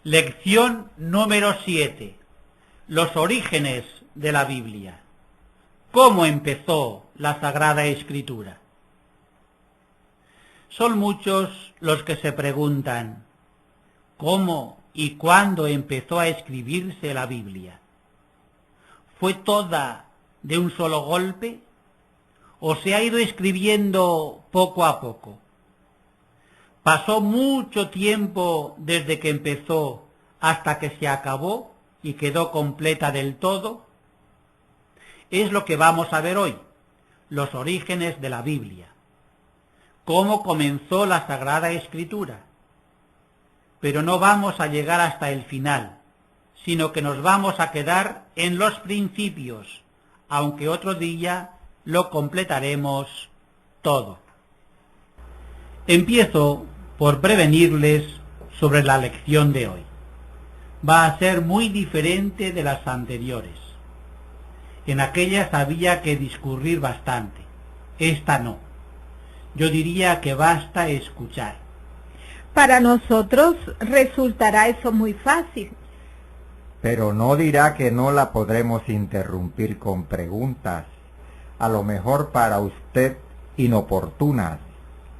Lección número 7. Los orígenes de la Biblia. ¿Cómo empezó la Sagrada Escritura? Son muchos los que se preguntan ¿cómo y cuándo empezó a escribirse la Biblia? ¿Fue toda de un solo golpe o se ha ido escribiendo poco a poco? ¿Pasó mucho tiempo desde que empezó hasta que se acabó y quedó completa del todo? Es lo que vamos a ver hoy, los orígenes de la Biblia. ¿Cómo comenzó la Sagrada Escritura? Pero no vamos a llegar hasta el final, sino que nos vamos a quedar en los principios, aunque otro día lo completaremos todo. Empiezo por prevenirles sobre la lección de hoy. Va a ser muy diferente de las anteriores. En aquellas había que discurrir bastante, esta no. Yo diría que basta escuchar. Para nosotros resultará eso muy fácil. Pero no dirá que no la podremos interrumpir con preguntas, a lo mejor para usted inoportunas,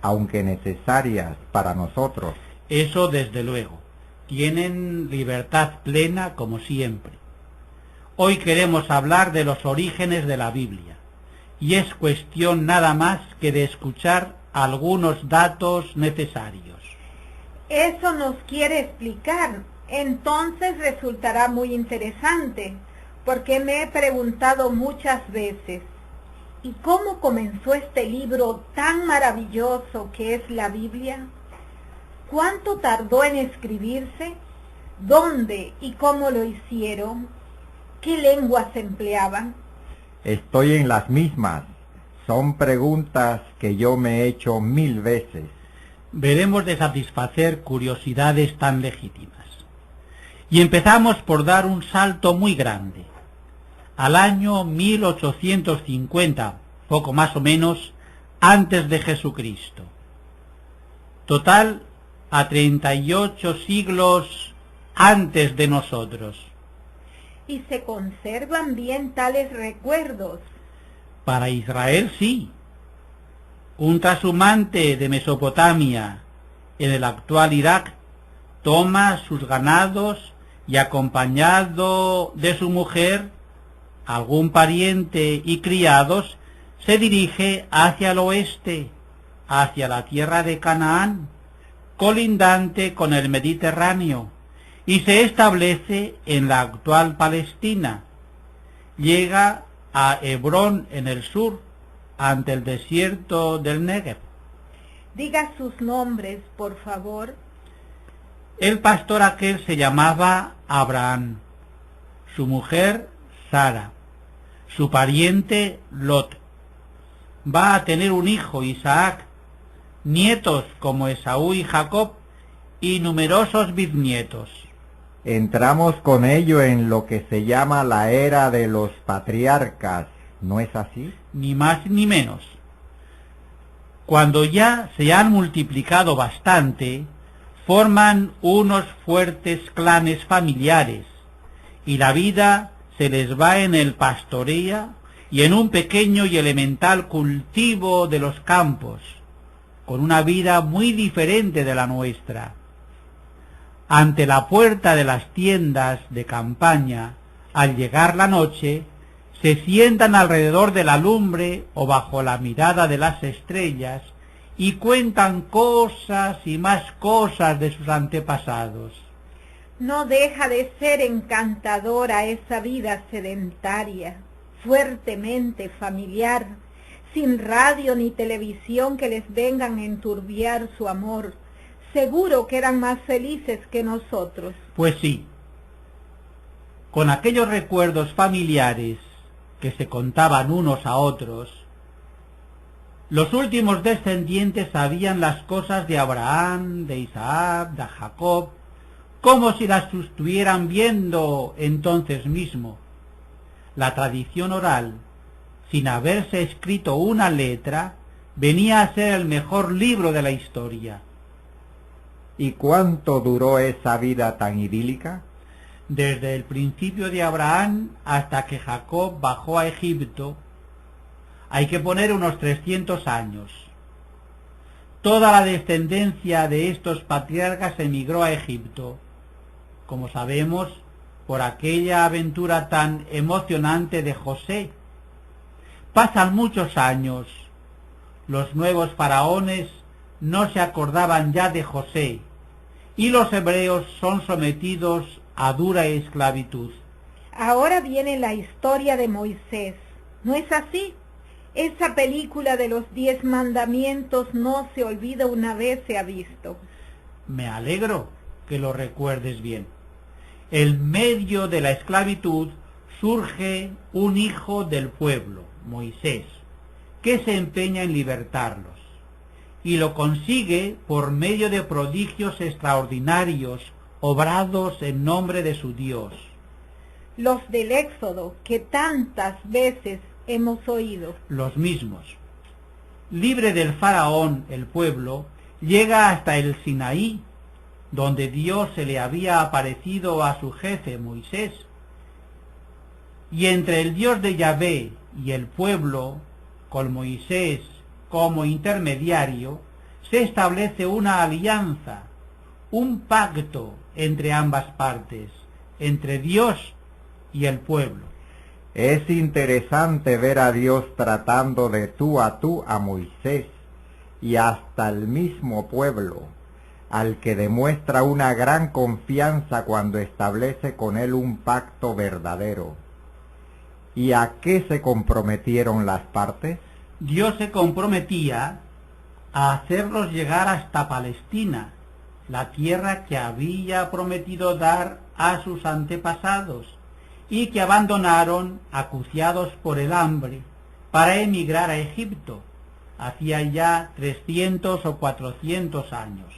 aunque necesarias para nosotros. Eso desde luego. Tienen libertad plena como siempre. Hoy queremos hablar de los orígenes de la Biblia, y es cuestión nada más que de escuchar algunos datos necesarios. Eso nos quiere explicar. Entonces resultará muy interesante, porque me he preguntado muchas veces, ¿y cómo comenzó este libro tan maravilloso que es la Biblia? ¿Cuánto tardó en escribirse? ¿Dónde y cómo lo hicieron? ¿Qué lenguas empleaban? Estoy en las mismas. Son preguntas que yo me he hecho 1000 veces. Veremos de satisfacer curiosidades tan legítimas. Y empezamos por dar un salto muy grande. Al año 1850, poco más o menos, antes de Jesucristo. Total, a 38 siglos antes de nosotros. ¿Y se conservan bien tales recuerdos? Para Israel sí. Un trashumante de Mesopotamia, en el actual Irak, toma sus ganados y acompañado de su mujer, algún pariente y criados, se dirige hacia el oeste, hacia la tierra de Canaán, colindante con el Mediterráneo, y se establece en la actual Palestina. Llega a Hebrón en el sur, ante el desierto del Negev. Diga sus nombres, por favor. El pastor aquel se llamaba Abraham, su mujer Sara, su pariente Lot. Va a tener un hijo, Isaac, nietos como Esaú y Jacob, y numerosos bisnietos. Entramos con ello en lo que se llama la era de los patriarcas, ¿no es así? Ni más ni menos. Cuando ya se han multiplicado bastante, forman unos fuertes clanes familiares, y la vida se les va en el pastoreo y en un pequeño y elemental cultivo de los campos, con una vida muy diferente de la nuestra. Ante la puerta de las tiendas de campaña, al llegar la noche, se sientan alrededor de la lumbre o bajo la mirada de las estrellas y cuentan cosas y más cosas de sus antepasados. No deja de ser encantadora esa vida sedentaria, fuertemente familiar, sin radio ni televisión que les vengan a enturbiar su amor. Seguro que eran más felices que nosotros. Pues sí, con aquellos recuerdos familiares que se contaban unos a otros, los últimos descendientes sabían las cosas de Abraham, de Isaac, de Jacob, como si las estuvieran viendo entonces mismo. La tradición oral, sin haberse escrito una letra, venía a ser el mejor libro de la historia. ¿Y cuánto duró esa vida tan idílica? Desde el principio de Abraham hasta que Jacob bajó a Egipto, hay que poner unos 300 años. Toda la descendencia de estos patriarcas emigró a Egipto, como sabemos, por aquella aventura tan emocionante de José. Pasan muchos años. Los nuevos faraones no se acordaban ya de José, y los hebreos son sometidos a dura esclavitud. Ahora viene la historia de Moisés, ¿no es así? Esa película de los 10 mandamientos no se olvida una vez se ha visto. Me alegro que lo recuerdes bien. En medio de la esclavitud surge un hijo del pueblo, Moisés, que se empeña en libertarlos, y lo consigue por medio de prodigios extraordinarios obrados en nombre de su Dios. Los del Éxodo, que tantas veces hemos oído. Los mismos. Libre del faraón, el pueblo llega hasta el Sinaí, donde Dios se le había aparecido a su jefe Moisés. Y entre el Dios de Yahvé y el pueblo, con Moisés como intermediario, se establece una alianza, un pacto entre ambas partes, entre Dios y el pueblo. Es interesante ver a Dios tratando de tú a Moisés y hasta el mismo pueblo, al que demuestra una gran confianza cuando establece con él un pacto verdadero. ¿Y a qué se comprometieron las partes? Dios se comprometía a hacerlos llegar hasta Palestina, la tierra que había prometido dar a sus antepasados, y que abandonaron acuciados por el hambre para emigrar a Egipto, hacía ya 300 o 400 años.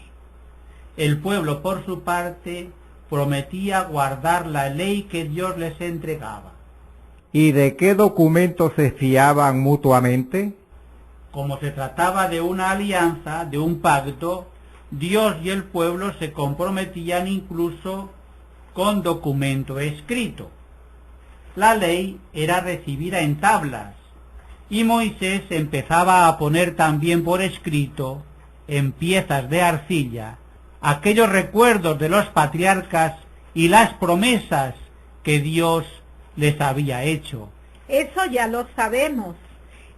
El pueblo, por su parte, prometía guardar la ley que Dios les entregaba. ¿Y de qué documentos se fiaban mutuamente? Como se trataba de una alianza, de un pacto, Dios y el pueblo se comprometían incluso con documento escrito. La ley era recibida en tablas, y Moisés empezaba a poner también por escrito, en piezas de arcilla, aquellos recuerdos de los patriarcas y las promesas que Dios les había hecho. Eso ya lo sabemos.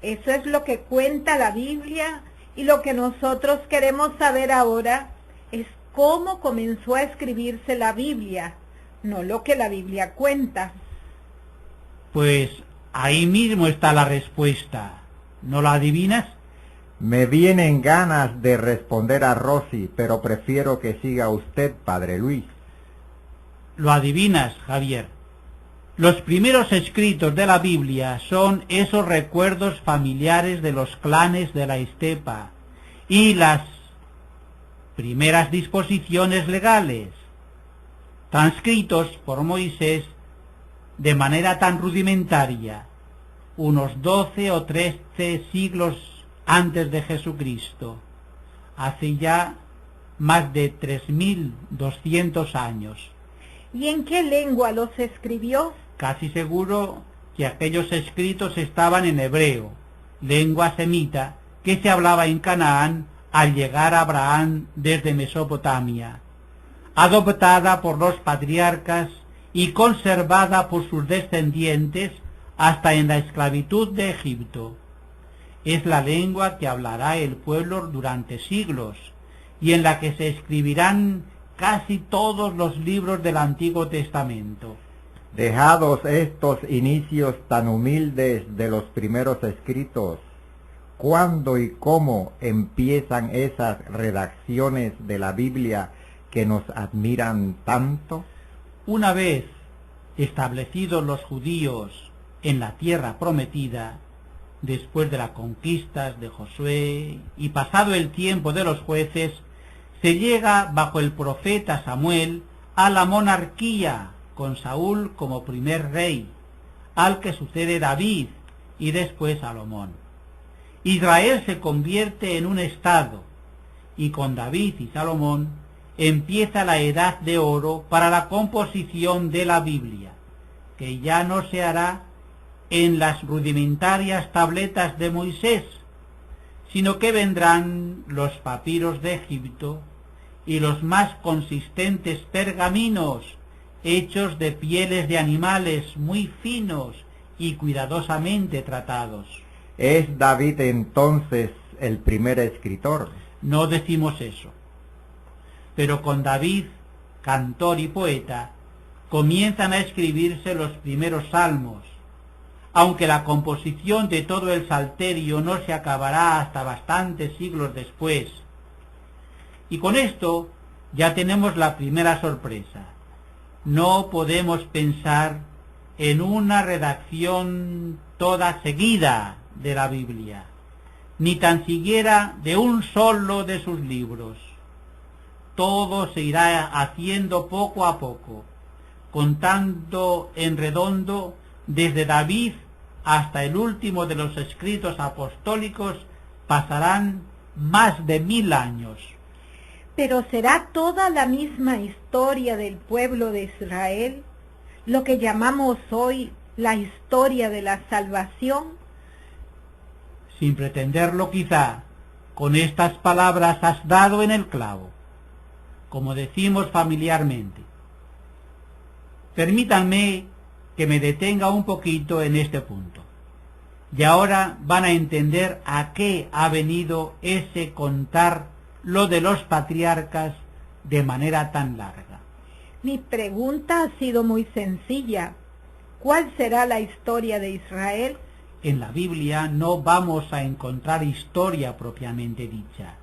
Eso es lo que cuenta la Biblia, y lo que nosotros queremos saber ahora es cómo comenzó a escribirse la Biblia, no lo que la Biblia cuenta. Pues ahí mismo está la respuesta. ¿No la adivinas? Me vienen ganas de responder a Rosy, pero prefiero que siga usted, Padre Luis. Lo adivinas, Javier. Los primeros escritos de la Biblia son esos recuerdos familiares de los clanes de la estepa y las primeras disposiciones legales, transcritos por Moisés de manera tan rudimentaria, unos 12 o 13 siglos antes de Jesucristo, hace ya más de 3.200 años. ¿Y en qué lengua los escribió? Casi seguro que aquellos escritos estaban en hebreo, lengua semita que se hablaba en Canaán al llegar Abraham desde Mesopotamia, adoptada por los patriarcas y conservada por sus descendientes hasta en la esclavitud de Egipto. Es la lengua que hablará el pueblo durante siglos y en la que se escribirán casi todos los libros del Antiguo Testamento. Dejados estos inicios tan humildes de los primeros escritos, ¿cuándo y cómo empiezan esas redacciones de la Biblia que nos admiran tanto? Una vez establecidos los judíos en la tierra prometida, después de las conquistas de Josué y pasado el tiempo de los jueces, se llega bajo el profeta Samuel a la monarquía, con Saúl como primer rey, al que sucede David y después Salomón. Israel se convierte en un estado, y con David y Salomón empieza la edad de oro para la composición de la Biblia, que ya no se hará en las rudimentarias tabletas de Moisés, sino que vendrán los papiros de Egipto y los más consistentes pergaminos hechos de pieles de animales muy finos y cuidadosamente tratados. ¿Es David entonces el primer escritor? No decimos eso, pero con David, cantor y poeta, comienzan a escribirse los primeros salmos, aunque la composición de todo el Salterio no se acabará hasta bastantes siglos después. Y con esto ya tenemos la primera sorpresa. No podemos pensar en una redacción toda seguida de la Biblia, ni tan siquiera de un solo de sus libros. Todo se irá haciendo poco a poco, contando en redondo desde David hasta el último de los escritos apostólicos pasarán más de 1000 años. Pero ¿será toda la misma historia del pueblo de Israel, lo que llamamos hoy la historia de la salvación? Sin pretenderlo quizá, con estas palabras has dado en el clavo, como decimos familiarmente. Permítanme que me detenga un poquito en este punto. Y ahora van a entender a qué ha venido ese contar lo de los patriarcas de manera tan larga. Mi pregunta ha sido muy sencilla. ¿Cuál será la historia de Israel? En la Biblia no vamos a encontrar historia propiamente dicha.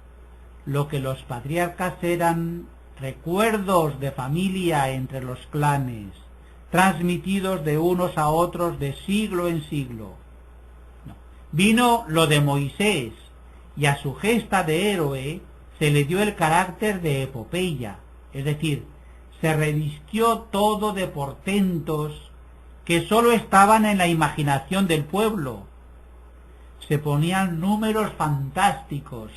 Lo que los patriarcas eran recuerdos de familia entre los clanes, transmitidos de unos a otros de siglo en siglo. No. Vino lo de Moisés, y a su gesta de héroe se le dio el carácter de epopeya, es decir, se revistió todo de portentos que sólo estaban en la imaginación del pueblo. Se ponían números fantásticos,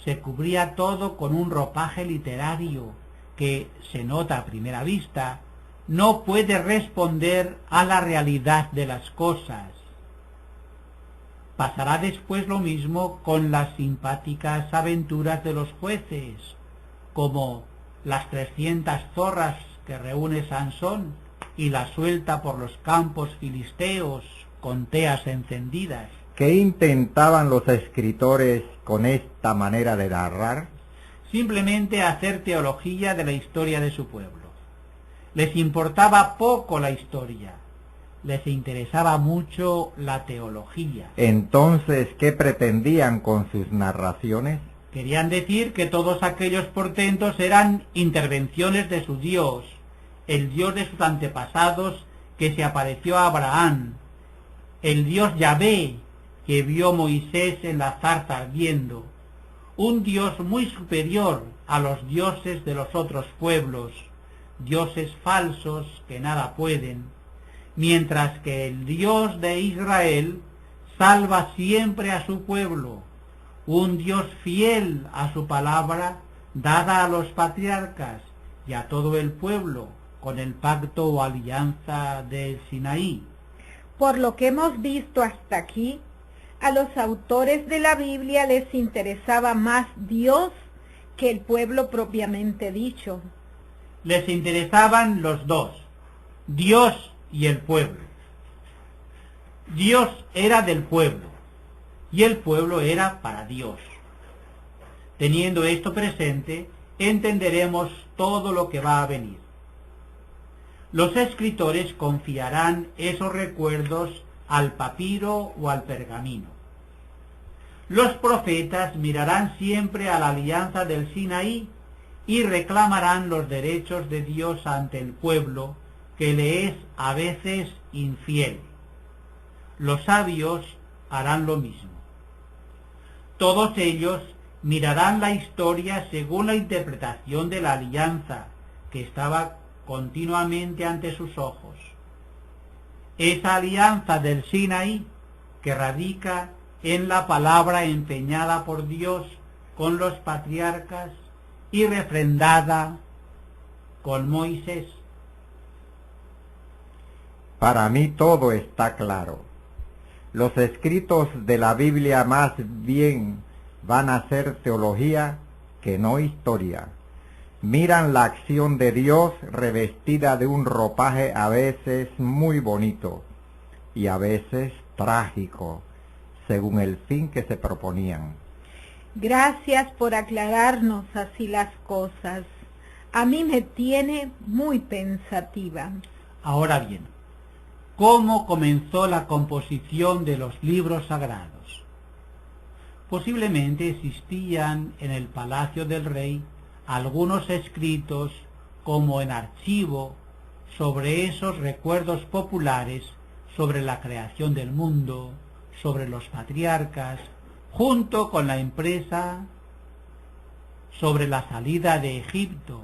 se cubría todo con un ropaje literario que, se nota a primera vista, no puede responder a la realidad de las cosas. Pasará después lo mismo con las simpáticas aventuras de los jueces, como las 300 zorras que reúne Sansón y las suelta por los campos filisteos con teas encendidas. ¿Qué intentaban los escritores con esta manera de narrar? Simplemente hacer teología de la historia de su pueblo. Les importaba poco la historia, les interesaba mucho la teología. Entonces, ¿qué pretendían con sus narraciones? Querían decir que todos aquellos portentos eran intervenciones de su Dios, el Dios de sus antepasados que se apareció a Abraham, el Dios Yahvé que vio Moisés en la zarza ardiendo, un Dios muy superior a los dioses de los otros pueblos, dioses falsos que nada pueden, mientras que el Dios de Israel salva siempre a su pueblo, un Dios fiel a su palabra dada a los patriarcas y a todo el pueblo con el pacto o alianza del Sinaí. Por lo que hemos visto hasta aquí, a los autores de la Biblia les interesaba más Dios que el pueblo propiamente dicho. Les interesaban los dos, Dios y el pueblo. Dios era del pueblo y el pueblo era para Dios. Teniendo esto presente, entenderemos todo lo que va a venir. Los escritores confiarán esos recuerdos al papiro o al pergamino. Los profetas mirarán siempre a la alianza del Sinaí y reclamarán los derechos de Dios ante el pueblo, que le es a veces infiel. Los sabios harán lo mismo. Todos ellos mirarán la historia según la interpretación de la alianza que estaba continuamente ante sus ojos. Esa alianza del Sinaí que radica en la palabra empeñada por Dios con los patriarcas y refrendada con Moisés. Para mí todo está claro. Los escritos de la Biblia más bien van a ser teología que no historia. Miran la acción de Dios revestida de un ropaje a veces muy bonito y a veces trágico, según el fin que se proponían. Gracias por aclararnos así las cosas. A mí me tiene muy pensativa. Ahora bien, ¿cómo comenzó la composición de los libros sagrados? Posiblemente existían en el palacio del rey algunos escritos como en archivo sobre esos recuerdos populares sobre la creación del mundo, sobre los patriarcas, junto con la empresa sobre la salida de Egipto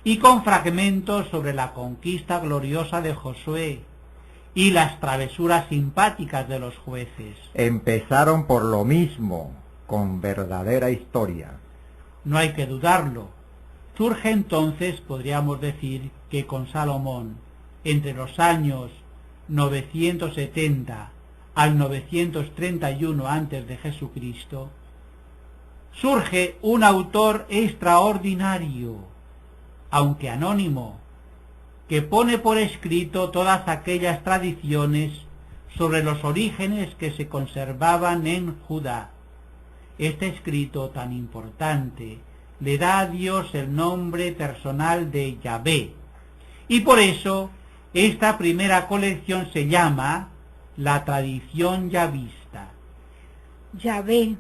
y con fragmentos sobre la conquista gloriosa de Josué y las travesuras simpáticas de los jueces. Empezaron por lo mismo, con verdadera historia. No hay que dudarlo. Surge entonces, podríamos decir, que con Salomón, entre los años 970 al 931 antes de Jesucristo, surge un autor extraordinario, aunque anónimo, que pone por escrito todas aquellas tradiciones sobre los orígenes que se conservaban en Judá. Este escrito tan importante le da a Dios el nombre personal de Yahvé, y por eso esta primera colección se llama la tradición yavista. Yahvé,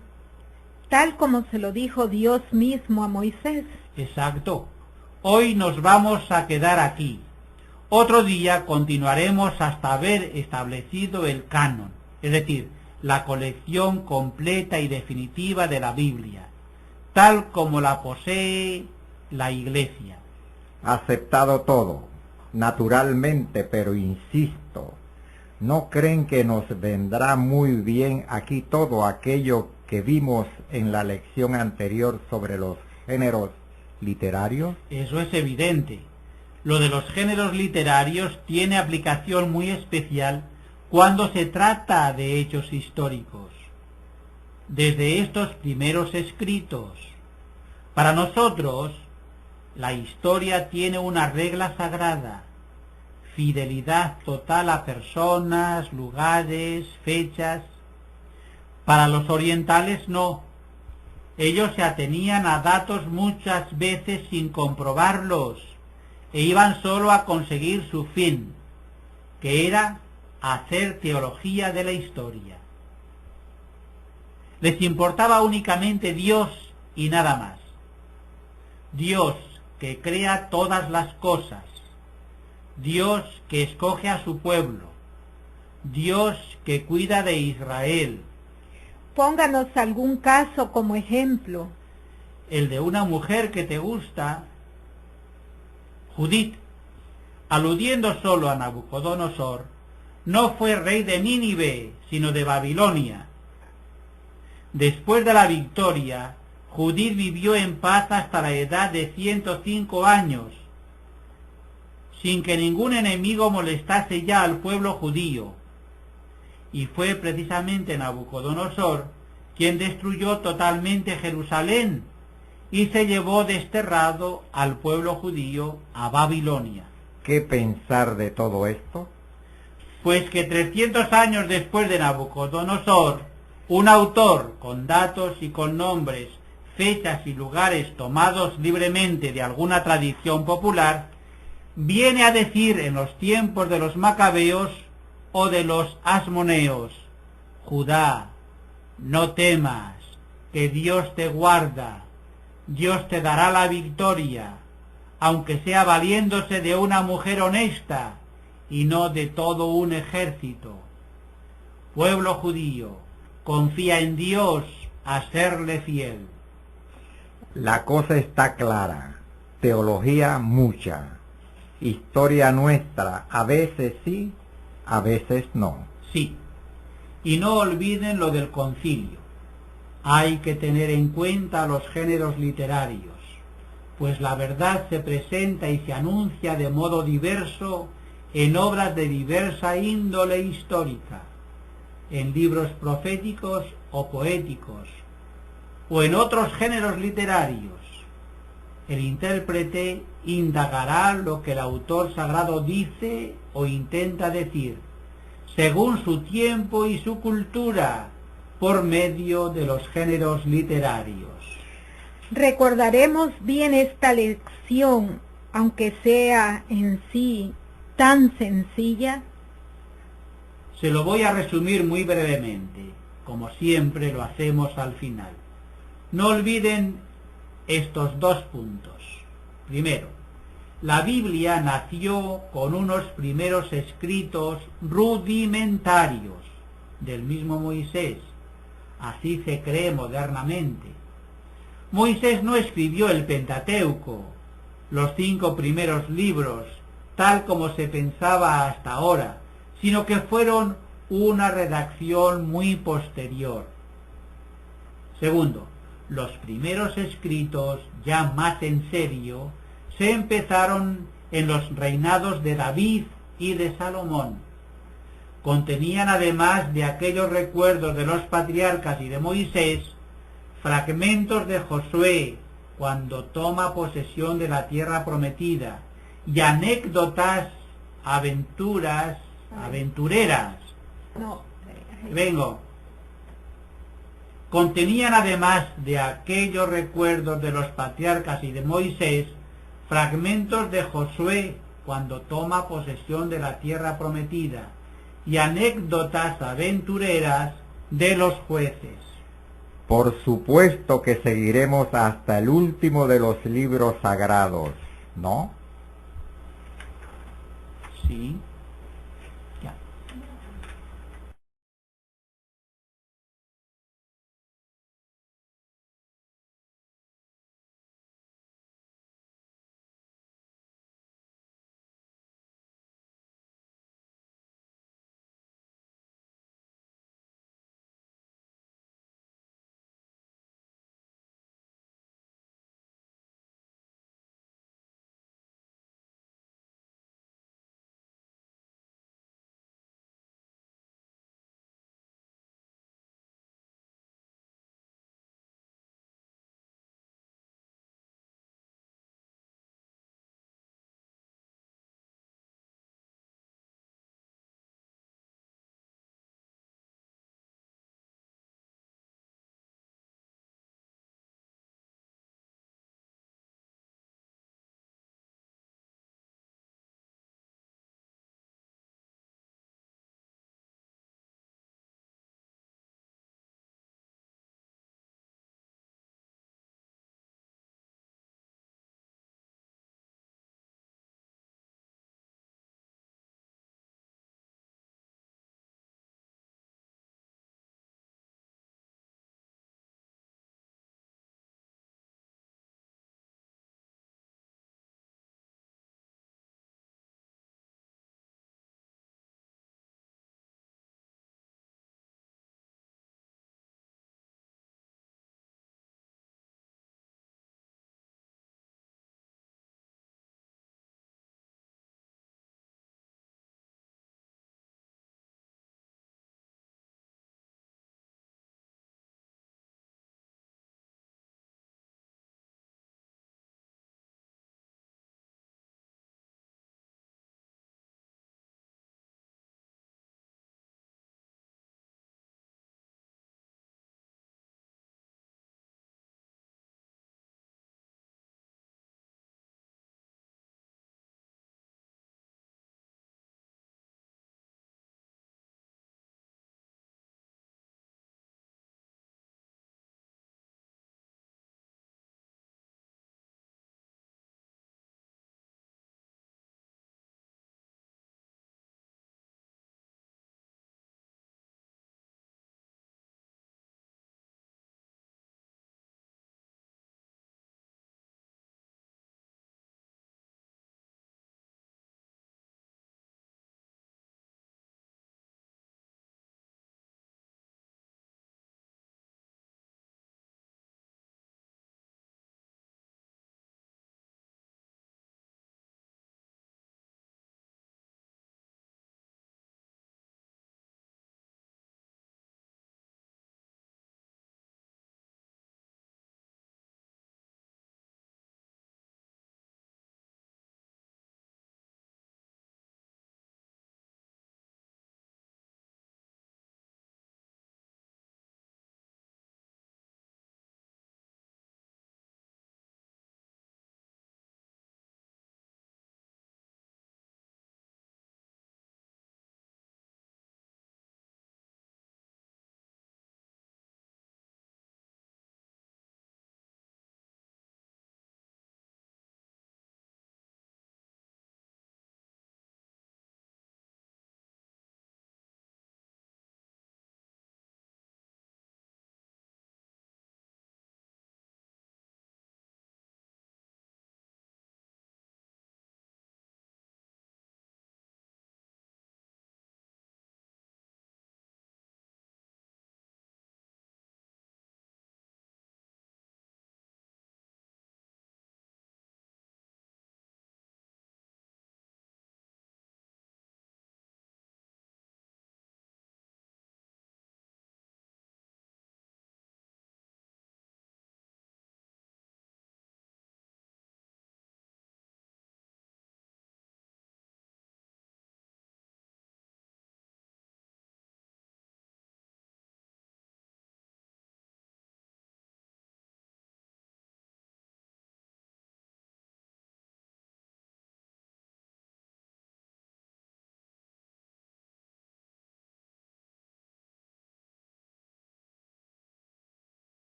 tal como se lo dijo Dios mismo a Moisés. Exacto. Hoy nos vamos a quedar aquí. Otro día continuaremos hasta haber establecido el canon, es decir, la colección completa y definitiva de la Biblia, tal como la posee la Iglesia. Aceptado todo, naturalmente, pero insisto, ¿no creen que nos vendrá muy bien aquí todo aquello que vimos en la lección anterior sobre los géneros literarios? Eso es evidente. Lo de los géneros literarios tiene aplicación muy especial cuando se trata de hechos históricos. Desde estos primeros escritos, para nosotros, la historia tiene una regla sagrada: fidelidad total a personas, lugares, fechas. Para los orientales no. Ellos se atenían a datos muchas veces sin comprobarlos e iban solo a conseguir su fin, que era hacer teología de la historia. Les importaba únicamente Dios y nada más. Dios que crea todas las cosas, Dios que escoge a su pueblo, Dios que cuida de Israel. Pónganos algún caso como ejemplo. El de una mujer que te gusta, Judith, aludiendo solo a Nabucodonosor, no fue rey de Nínive, sino de Babilonia. Después de la victoria, Judith vivió en paz hasta la edad de 105 años, sin que ningún enemigo molestase ya al pueblo judío. Y fue precisamente Nabucodonosor quien destruyó totalmente Jerusalén y se llevó desterrado al pueblo judío a Babilonia. ¿Qué pensar de todo esto? Pues que 300 años después de Nabucodonosor, un autor con datos y con nombres, fechas y lugares tomados libremente de alguna tradición popular, viene a decir en los tiempos de los macabeos o de los asmoneos: Judá, no temas, que Dios te guarda, Dios te dará la victoria, aunque sea valiéndose de una mujer honesta y no de todo un ejército. Pueblo judío, confía en Dios a serle fiel. La cosa está clara, teología mucha, historia nuestra, a veces sí, a veces no. Sí, y no olviden lo del concilio. Hay que tener en cuenta los géneros literarios. pues la verdad se presenta y se anuncia de modo diverso en obras de diversa índole histórica, en libros proféticos o poéticos, o en otros géneros literarios. El intérprete indagará lo que el autor sagrado dice o intenta decir, según su tiempo y su cultura, por medio de los géneros literarios. Recordaremos bien esta lección, aunque sea en sí tan sencilla. Se lo voy a resumir muy brevemente, como siempre lo hacemos al final. No olviden estos 2 puntos. Primero, la Biblia nació con unos primeros escritos rudimentarios del mismo Moisés. Así se cree modernamente. Moisés no escribió el Pentateuco, los 5 primeros libros, tal como se pensaba hasta ahora, sino que fueron una redacción muy posterior. Segundo, los primeros escritos, ya más en serio, se empezaron en los reinados de David y de Salomón. Contenían, además de aquellos recuerdos de los patriarcas y de Moisés, fragmentos de Josué cuando toma posesión de la tierra prometida y anécdotas, aventureras. Contenían, además de aquellos recuerdos de los patriarcas y de Moisés, fragmentos de Josué cuando toma posesión de la tierra prometida y anécdotas aventureras de los jueces. Por supuesto que seguiremos hasta el último de los libros sagrados, ¿no? Sí.